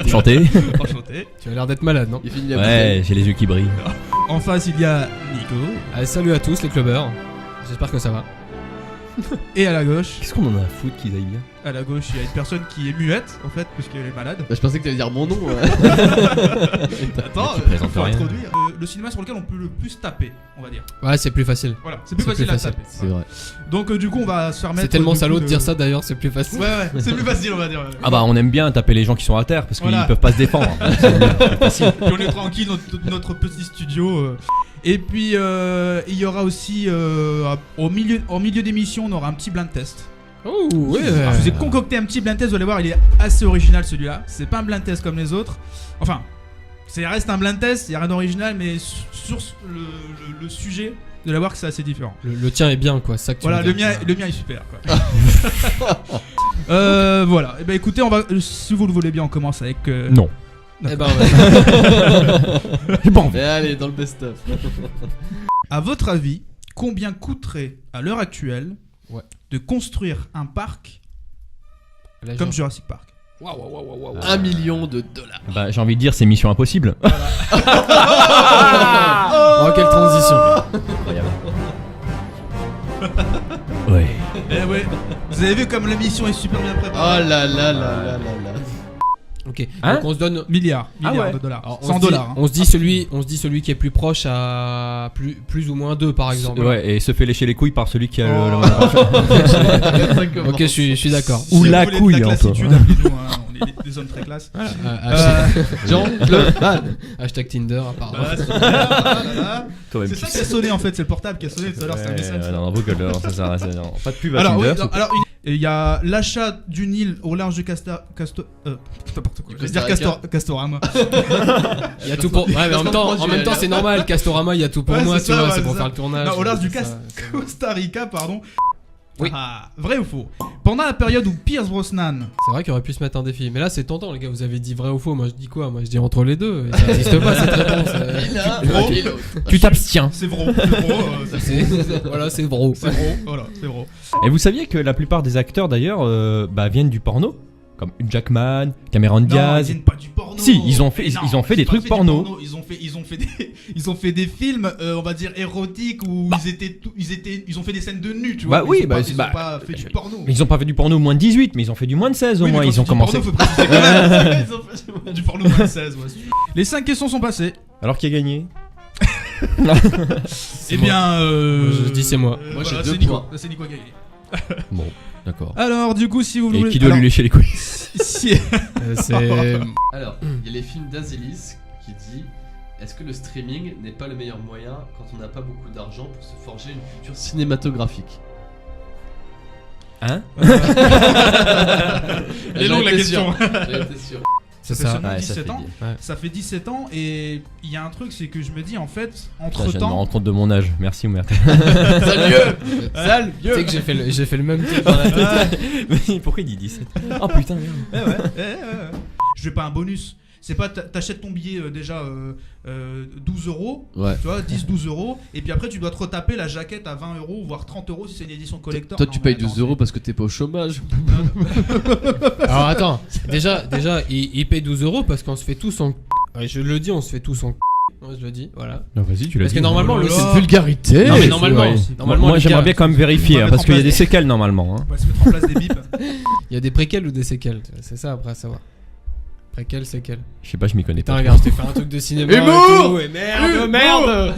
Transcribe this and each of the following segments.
Enchanté. Enchanté. Tu as l'air d'être malade, non? Il finit la Ouais, j'ai les yeux qui brillent. En face, il y a Nico. Allez, salut à tous les clubbers. J'espère que ça va. Et à la gauche, Qu'est-ce qu'on en a à foutre qu'ils aillent bien? il y a une personne qui est muette, en fait, parce qu'elle est malade. Bah, je pensais que t'allais dire mon nom. Attends, tu présentes faut rien. introduire. Le cinéma sur lequel on peut le plus taper, on va dire. Ouais, c'est plus facile. Voilà, c'est plus facile à taper. C'est vrai. Donc du coup, on va se remettre. C'est tellement du coup, salaud de dire ça d'ailleurs, c'est plus facile. Ouais, c'est plus facile, on va dire. Ah bah on aime bien taper les gens qui sont à terre parce qu'ils Voilà. peuvent pas se défendre. Puis on est tranquille dans notre petit studio. Et puis il y aura aussi au milieu d'émission, on aura un petit blind test. Oh, ouais. Alors, je vous ai concocté un petit blind test, vous allez voir, il est assez original celui-là. C'est pas un blind test comme les autres. Enfin, ça reste un blind test, il y a rien d'original, mais sur le sujet, vous allez voir que c'est assez différent. Le tien est bien, quoi. Ça que tu Voilà, veux le dire. mien est super. Quoi. Voilà. Et ben écoutez, on va, si vous le voulez bien, on commence avec. Non. Eh ben, ouais. J'ai pas envie. Mais allez, dans le best-of. À votre avis, combien coûterait à l'heure actuelle de construire un parc comme Jurassic Park? Waouh, waouh, waouh, waouh. 1 million $. Bah j'ai envie de dire c'est mission impossible. Oh, quelle transition. Incroyable. Ouais. Eh ouais. Vous avez vu comme l'émission est super bien Oh préparée. là là là là là là. Ok, Hein donc on se donne. Milliards ouais. de dollars. Alors, 100 dollars. On se dit celui qui est plus proche à plus ou moins 2 par exemple. Ouais, et se fait lécher les couilles par celui qui a le. Ok, je suis d'accord. Ou Si la vous voulez de couille, la hein, classitude, toi. appelez-nous, hein, on est des hommes très classe. Hashtag Tinder, apparemment. Quand même C'est ça qui a sonné en fait, c'est le portable qui a sonné tout à l'heure, c'est un message. Non, vos gueules, c'est ça, non. Pas de pub à Alors, Tinder. oui, alors il y a l'achat d'une île au large de n'importe quoi. Je vais dire Castorama. Il y a tout pour. Ouais, mais en même temps, c'est normal. Castorama, il y a tout pour Ouais, moi, c'est tu ça, vois, ouais, c'est pour c'est faire ça. le tournage. Non, au large du C'est ça, Costa Rica, pardon. Oui. Ah, vrai ou faux? Pendant la période où Pierce Brosnan. C'est vrai qu'il aurait pu se mettre un défi. Mais là, c'est tentant, les gars. Vous avez dit vrai ou faux. Moi, je dis quoi? Moi, je dis entre les deux. Ça n'existe pas cette réponse. Tu t'abstiens. C'est vrai. Voilà, c'est vrai. C'est vrai. Voilà, c'est vrai. Et vous saviez que la plupart des acteurs d'ailleurs viennent du porno, comme Hugh Jackman, Cameron Non, ils Diaz. viennent pas du porno. Si, ils ont fait Mais des pas trucs du porno. Ils ont fait des films, on va dire érotiques où ils ont fait des scènes de nu, tu vois. Bah oui, ils ont bah, pas, c'est- ils ont bah, pas fait du porno. Mais ils ont pas fait du porno moins de 18, mais ils ont fait du moins de 16 au Oui, mais moins. quand Ils ont tu dis commencé. Porno, faut préciser quand même. Ils ont fait du porno moins de 16. Ouais. Les 5 questions sont passées. Alors qui a gagné? Eh bien, Je dis c'est moi. Moi, j'ai voilà, 2 c'est Nico. points. C'est Nico qui a gagné. Bon, d'accord. Alors, du coup, si vous voulez. Et qui doit Alors, lui lécher les couilles? si- C'est. Alors, il y a les films d'Azelis qui dit: est-ce que le streaming n'est pas le meilleur moyen quand on n'a pas beaucoup d'argent pour se forger une culture cinématographique? Hein? Elle est longue la question. J'étais sûr. C'est Ça fait ça. seulement Ouais, ça 17 fait ans. dire. Ça fait 17 ans et il y a un truc, c'est que je me dis en fait, Putain, entre je viens de me temps. rendre compte de mon âge. Merci Oumert. Sale Tu sais que j'ai fait le même truc dans la tête. Mais pourquoi il dit 17? Oh putain, merde. Ouais. Je veux pas un bonus. C'est pas t'achètes ton billet déjà 12 euros, Ouais. tu vois, 10-12 euros, et puis après tu dois te retaper la jaquette à 20 euros, voire 30 euros si c'est une édition collector. Toi, Non, tu mais payes attends, 12 euros parce que t'es pas au chômage. Alors attends, déjà, il paye 12 euros parce qu'on se fait tous en. Ouais, je le dis, on se fait tous en. Moi, je le dis, voilà. Non, vas-y, tu l'as Parce dit. que normalement, le. Oh là là. vulgarité. Non, mais normalement, Ouais. normalement, Moi les j'aimerais gars, bien quand même vérifier on va hein, parce mettre qu'il y en a des place séquelles normalement. Hein. On va se mettre en place des bips. il y a des préquels ou des séquelles. C'est ça après à savoir. Préquels, séquelles. Je sais pas, je m'y connais Putain, pas. regarde, je t'ai fait un truc de cinéma. Humour et tout, et merde.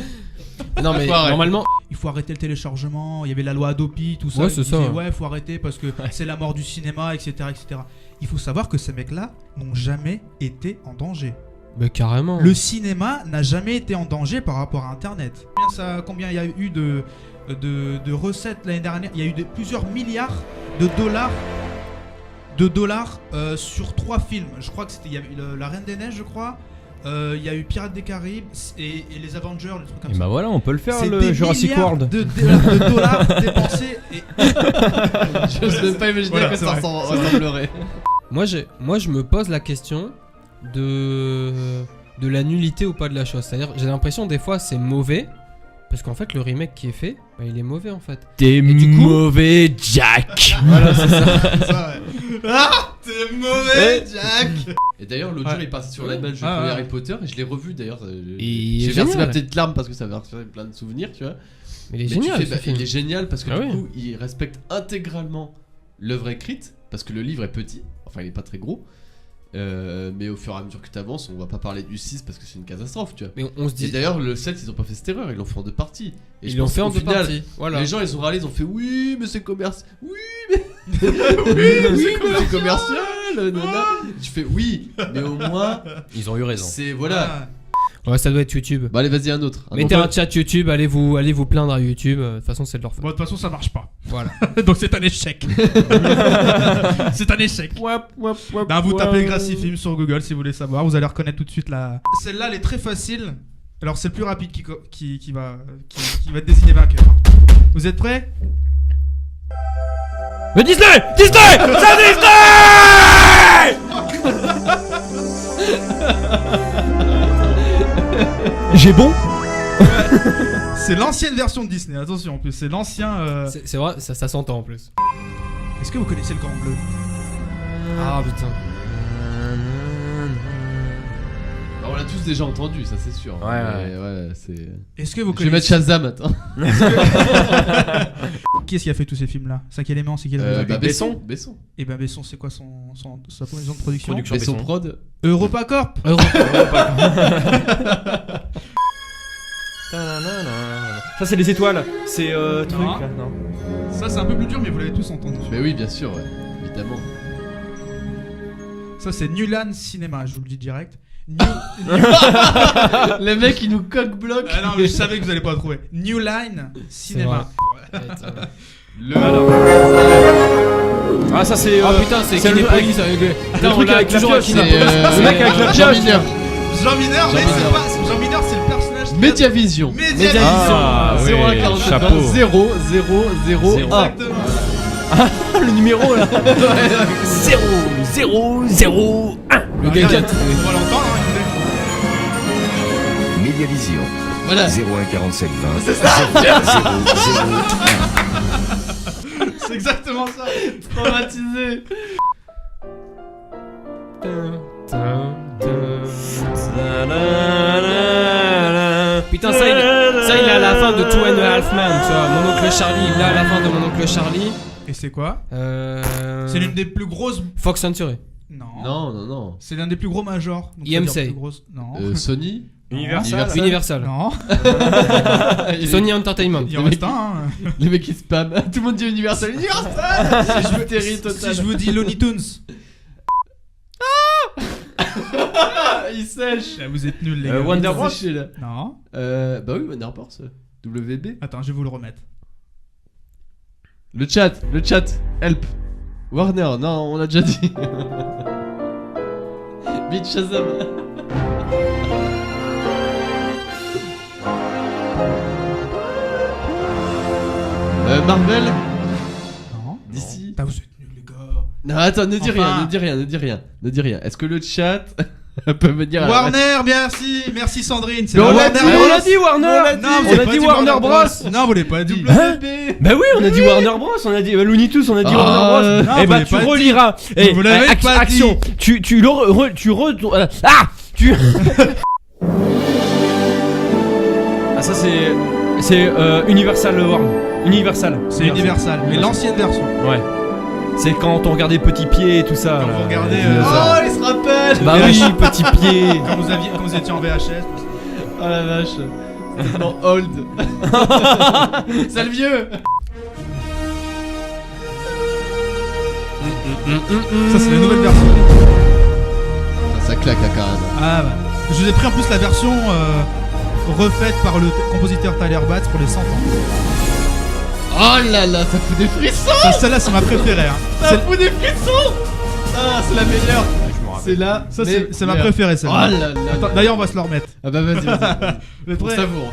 Non, mais Enfoiré. normalement. Il faut arrêter le téléchargement, il y avait la loi Adopi, tout ça. Ouais, ils c'est disaient, ça. ouais, faut arrêter parce que c'est la mort du cinéma, etc., etc. Il faut savoir que ces mecs-là n'ont jamais été en danger. Bah, carrément. Le cinéma n'a jamais été en danger par rapport à Internet. Combien il y a eu de recettes l'année dernière? Il y a eu plusieurs milliards de dollars sur 3 films. Je crois que il y avait La Reine des Neiges, je crois. Il y a eu Pirates des Caraïbes et les Avengers, les trucs comme Et ça. bah voilà, on peut le faire C'est le des Jurassic milliards World. de dollars dépensés. Et... Je n'ose même pas imaginer Voilà, que c'est ça vrai. ressemblerait. Moi, je me pose la question de la nullité ou pas de la chose. C'est-à-dire, j'ai l'impression des fois c'est mauvais parce qu'en fait le remake qui est fait, bah, il est mauvais en fait. T'es du coup- mauvais, Jack. Voilà, c'est ça. ça, ouais. Ah, T'es mauvais, Jack. Et d'ailleurs, l'autre jour, il passait sur la match de Ah, ouais. Harry Potter et je l'ai revu d'ailleurs. Il J'ai est versé ma génial. petite larme parce que ça m'a fait plein de souvenirs, tu vois. Mais il est Mais génial. tu ce fais, film. il est génial parce que Ah du oui. coup, il respecte intégralement l'œuvre écrite parce que le livre est petit, enfin, il est pas très gros. Mais au fur et à mesure que tu avances, on va pas parler du 6 parce que c'est une catastrophe, tu vois. Mais on se Et dit. d'ailleurs, le 7, ils ont pas fait cette erreur, ils l'ont fait en 2 parties. Et je Ils l'ont pense fait en qu'au 2 final, parties. Voilà. Les gens, ils ont râlé, ils ont fait oui, mais c'est commercial. Oui, mais c'est commercial. Nana. Tu fais oui, mais au moins, Ils ont eu raison. c'est voilà. Ouais, ça doit être YouTube. Bah allez, vas-y, un autre. Mettez un chat YouTube, allez vous plaindre à YouTube. De toute façon, c'est de leur faute. Bon, de toute façon, ça marche pas. Voilà. Donc c'est un échec. C'est un échec. Ben, vous tapez Gracifilm sur Google si vous voulez savoir. Vous allez reconnaître tout de suite la. Celle-là, elle est très facile. Alors c'est le plus rapide qui va être désigné vainqueur. Vous êtes prêts? Mais Disney Disney C'est Disney J'ai bon. C'est l'ancienne version de Disney. Attention, en plus, c'est l'ancien. C'est vrai, ça s'entend en plus. Est-ce que vous connaissez le Grand Bleu? Ah putain. Bah, on l'a tous déjà entendu, ça c'est sûr. Ouais, Mais ouais, c'est. Est-ce que vous Je vais mettre connaissez Shazam, attends. Qui est-ce qui a fait tous ces films-là? Cinq éléments, c'est quel Bah, Besson. Besson. Et ben Besson, c'est quoi sa maison de production? Production. Besson Besson. Prod. EuropaCorp. Ça c'est les étoiles. C'est truc Non. là, non. Ça, c'est un peu plus dur, mais vous l'avez tous entendu. Mais oui, bien sûr, ouais. Évidemment. Ça, c'est Newland Cinema, je vous le dis direct. Les mecs, ils nous coq-bloquent. Ah non, mais je savais que vous allez pas trouver. New Line Cinema. Ah ça c'est. Ah putain, c'est le Kinépolis avec- avec le Putain, on truc l'a avec la toujours à pioche, Kinépolis. Le mec avec la Jean pioche. Mineur. Jean Mineur, mais Jean c'est Mineur. pas. Jean Mineur, c'est le personnage. Mediavision. Mediavision. Ah, oui, 0 à 47 chapeau. 0 0 0 1. Exactement. Le numéro là. 0 0 0 1. Le Bah, gars regarde, qui a- on va l'entendre. Hein, Mediavision. Voilà. 01 47 20. c'est exactement ça. Traumatisé. Putain, ça il est à la fin de Two and a Half Men, tu vois. Mon oncle Charlie, il est à la fin de Mon oncle Charlie. Et c'est quoi? C'est l'une des plus grosses. Fox Century. Non. Non, non, non. C'est l'un des plus gros majors. Donc, IMC. c'est-à-dire plus grosse- Non. Sony. Universal. Universal. Non. Sony Entertainment. Il en reste un. Hein. Les mecs qui spam. Tout le monde dit Universal. Universal. C'est hystérie totale. Si je vous dis Looney Tunes. Il sèche. Là, vous êtes nuls, les gars. Wonder Bros. Séché, là. Non. Bah oui, Wonder Bros. WB. Attends, je vais vous le remettre. Le chat. Help. Warner. Non, on l'a déjà dit. Vite Shazam. Marvel. Non. D'ici. Putain, vous êtes nuls, les gars. Non, attends, ne dis Enfin. rien. Est-ce que le chat peut me dire Warner, merci. Merci Sandrine. C'est Mais la on l'a Warner dit, Bros. on l'a dit Warner. Non, vous On avez a pas dit Warner Bros. Non, vous l'avez pas dit. Bah oui, on a dit Warner Bros, on a dit Looney Tunes, on a dit Ah, Warner Bros. non, Eh vous bah l'avez tu pas dit. reliras. Vous l'avez pas dit. Action. Tu Ah ça c'est Universal World. Universal. C'est Universal, mais l'ancienne version. Ouais. C'est quand on regardait Petit Pied et tout ça. Quand là, vous regardez, les dinosaures. Oh, il se rappelle. Bah oui, Petit Pied. Quand vous étiez en VHS. Oh la vache. C'est tellement old. C'est le vieux. Ça, c'est la nouvelle version. Ça claque à carrément. Ah bah. Je vous ai pris en plus la version refaite par le compositeur Tyler Bates pour les 100 ans. Oh là là, ça fout des frissons. Celle-là, c'est ma préférée. Hein. Ça fout des frissons. Ah, c'est la meilleure. C'est là. Ça, c'est ma préférée, Oh celle-là. là là. Attends, d'ailleurs, on va se le remettre. Ah bah vas-y. Vous êtes On prêts? savoure.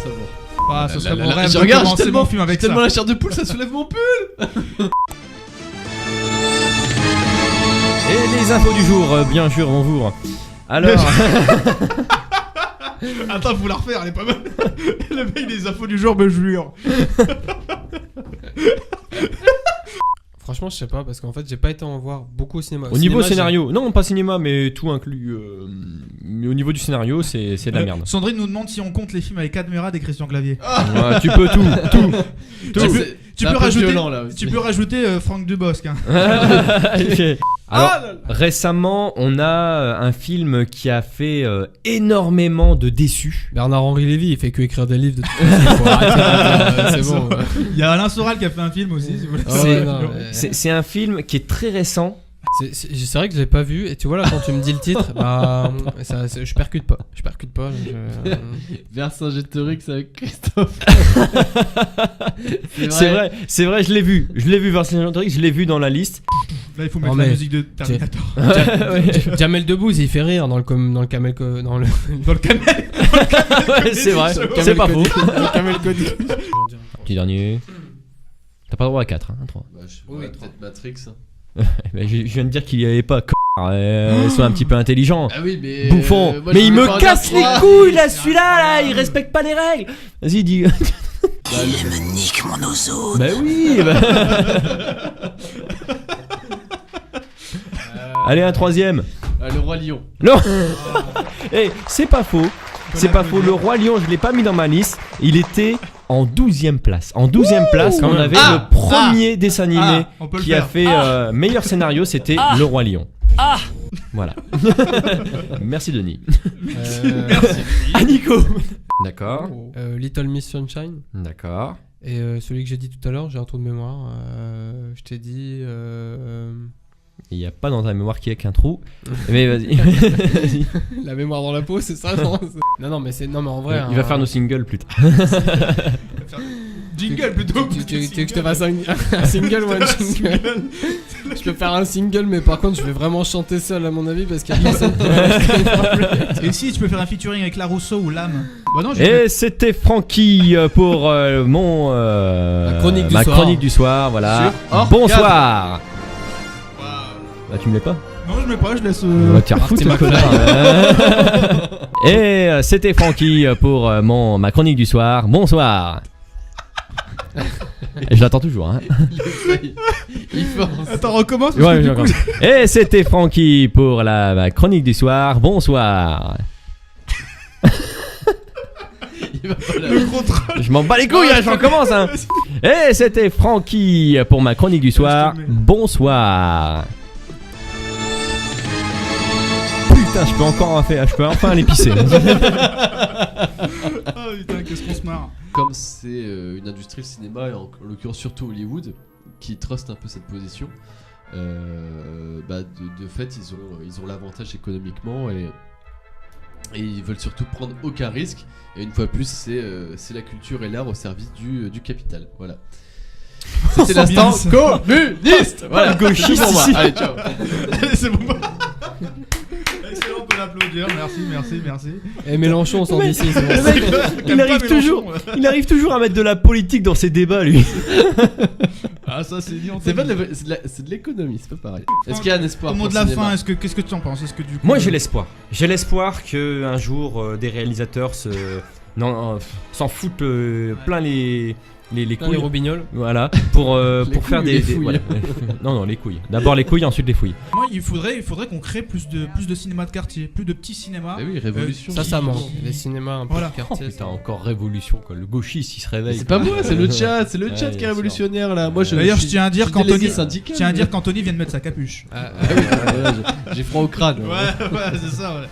Ah, ce serait Là, mon là, rêve je de regarde, commencer j'ai mon film avec ça. tellement la chair de poule, ça soulève mon pull. Et les infos du jour, bien sûr, bonjour. Alors, Attends, faut la refaire, elle est pas mal. Le mec des infos du jour me jure. Franchement, je sais pas, parce qu'en fait, j'ai pas été en voir beaucoup au cinéma. Au niveau Cinéma, scénario, non pas cinéma mais tout inclus. Mais au niveau du scénario, c'est de la merde. Sandrine nous demande si on compte les films avec Admirad et Christian Clavier. Ouais, tu peux tout. Tu un peux peu rajouter, violent, là, aussi. tu peux rajouter Franck Dubosc. Hein. Alors, récemment, on a un film qui a fait énormément de déçus. Bernard-Henri Lévy, il fait que écrire des livres de toute façon. Faut arrêter, c'est bon. Il y a Alain Soral qui a fait un film aussi. Si vous voulez. Ah ouais, non, mais- C'est un film qui est très récent. C'est vrai que je l'ai pas vu, et tu vois là, quand tu me dis le titre, bah. Je percute pas. Vercingétorix avec Christophe. C'est vrai, je l'ai vu. Je l'ai vu Vercingétorix, je l'ai vu dans la liste. Là, il faut mettre Non, la mais- musique de Terminator. Jamel Debbouze, il fait rire dans le camel. Dans le. Dans le camel. Ouais, c'est vrai, c'est pas faux. Le camel Cody. Petit dernier. T'as pas le droit à 4, hein, 3. Bah, je sais Oui, pas, peut-être Matrix. Hein. Je viens de dire qu'il y avait pas. Sois un petit peu intelligent. Ah oui, mais. Bouffon. moi, Mais je il voulais me pas en casse dire les trois. couilles là, celui-là, là, il respecte pas les règles. Vas-y, dis. Il me nique mon ozone. Bah oui. Bah. Allez, un troisième. Ah, le Roi Lion. Non. Eh, c'est pas faux. C'est pas faux. Le Roi Lion, je l'ai pas mis dans ma liste. Il était en 12e place. En 12e place, on avait le premier dessin animé on peut le qui a faire. fait meilleur scénario, c'était Le Roi Lion. Voilà. Merci Denis. Ah Nico. D'accord. Little Miss Sunshine. D'accord. Et celui que j'ai dit tout à l'heure, j'ai un trou de mémoire. Je t'ai dit. Il n'y a pas dans ta mémoire qui est qu'un trou. Mais vas-y. Vas-y. La mémoire dans la peau, c'est ça non, mais en vrai. Il va faire nos singles plus tard. Jingle plutôt. Tu veux que je te fasse un single ou un jingle? Je peux faire un single, mais par contre, je vais vraiment chanter seul à mon avis parce qu'il y a personne qui Et si tu peux faire un featuring avec La Rousseau ou Lame. Bah non, Et c'était Francky pour mon Ma chronique du soir. Voilà. Sur Hors Bonsoir. Bah tu me l'as pas. Non, je mets pas, je laisse. Bah, tiens, foutre t'es le ma connard. Et c'était Francky pour ma chronique du soir. Bonsoir. Et je l'attends toujours. Hein. Il force. Attends, recommence. Ouais, j'ai encore. Et c'était Francky pour ma chronique du soir. Bonsoir. Il va pas la- Le contrôle. Je m'en bats les couilles, hein, j'en commence. Hein. Et c'était Francky pour ma chronique du soir. Je te mets. Bonsoir. Putain, je peux enfin l'épicer. Oh putain, qu'est-ce qu'on se marre. Comme c'est une industrie, le cinéma, et en l'occurrence surtout Hollywood, qui truste un peu cette position, de fait ils ont l'avantage économiquement et ils veulent surtout prendre aucun risque. Et une fois de plus, c'est la culture et l'art au service du capital. Voilà. C'était l'instant bien ça. communiste. Voilà, Gauchiste c'est tout pour moi. ici. Allez, ciao. Allez, c'est bon. Excellent, on peut l'applaudir. Merci. Et Mélenchon, on s'en dit ici. Le mec, il arrive toujours à mettre de la politique dans ses débats, lui. Ah, ça, c'est dit. C'est de l'économie, c'est pas pareil. Est-ce qu'il y a un espoir Au mot pour de le la cinéma fin, qu'est-ce que tu en penses? Est-ce que du coup, Moi, j'ai l'espoir. J'ai l'espoir que un jour des réalisateurs s'en foutent plein les Les couilles. robignoles. Voilà, pour faire couilles ou les fouilles voilà. Non, les couilles. D'abord les couilles, ensuite les fouilles. Moi, il faudrait qu'on crée plus de cinéma de quartier, plus de petits cinémas. Bah oui, révolution. Ça manque. Les cinémas un peu Voilà. de quartier. Putain, encore révolution quoi. Le gauchiste il se réveille. C'est pas moi, c'est le chat, c'est le Ouais, chat qui est bien révolutionnaire là. Moi, D'ailleurs, je tiens à dire délégué qu'Anthony syndical. Je tiens à dire qu'Anthony vient de mettre sa capuche. Ah, J'ai froid au crâne. Ouais, c'est ça, ouais.